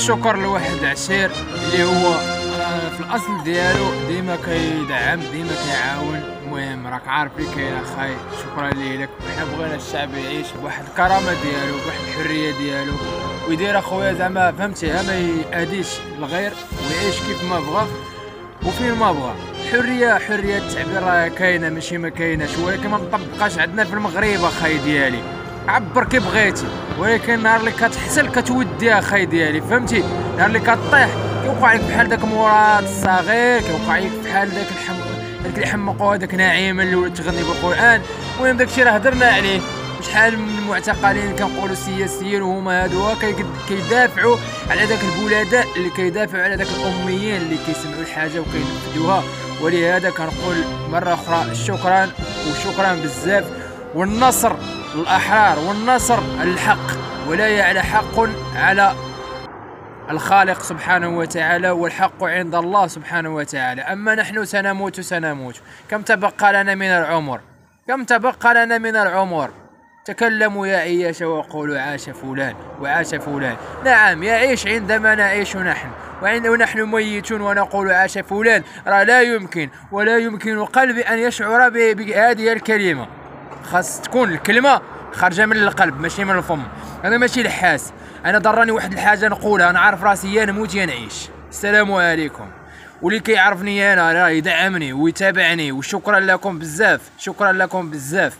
الشكر لواحد العشير اللي هو في الاصل ديالو ديما كيدعم ديما كيعاون. المهم راك عارف اللي كاين اخاي، شكرا ليك. وحنا بغينا الشعب يعيش بواحد الكرامه ديالو بواحد الحريه ديالو ويدير اخويا زعما فهمتي ما يأذيش الغير ويعيش كيف ما بغى وفين ما بغى. حريه التعبير راه كاينه ماشي ما كايناش، ولكن ما مطبقاش عندنا في المغرب اخاي ديالي. عبر كي بغيتي، ولكن نهار اللي كتحسن كتودي اخاي ديالي فهمتي. نهار اللي كطيح كيوقع لك بحال داك مراد الصغير، كيوقع لك بحال داك داك اللي حمقوا هذاك نعيما اللي ولات تغني بالقران. المهم داكشي راه هضرنا عليه. شحال من المعتقلين كنقولوا سياسيين وهما هادو كيدافعوا على داك البلداء اللي كيدافعوا على داك الاميين اللي كيسمعوا الحاجه وكينفذوها. ولهذا كنقول مره اخرى شكرا وشكرا بزاف، والنصر للاحرار والنصر للحق، ولا على حق على الخالق سبحانه وتعالى، والحق عند الله سبحانه وتعالى. أما نحن سنموت. كم تبقى لنا من العمر؟ تكلموا يا عياش وقولوا عاش فلان وعاش فلان. نعم يعيش عندما نعيش نحن، ونحن ميتون ونقول عاش فلان. راه لا يمكن ولا يمكن قلبي أن يشعر بهذه الكلمة. خاص تكون الكلمة خارجة من القلب ماشي من الفم. أنا ماشي لحاس، أنا ضرني واحد الحاجة نقولها، أنا عارف راسي يا نموت يا نعيش. السلام عليكم. واللي كيعرفني أنا راه يدعمني ويتابعني، وشكرا لكم بزاف.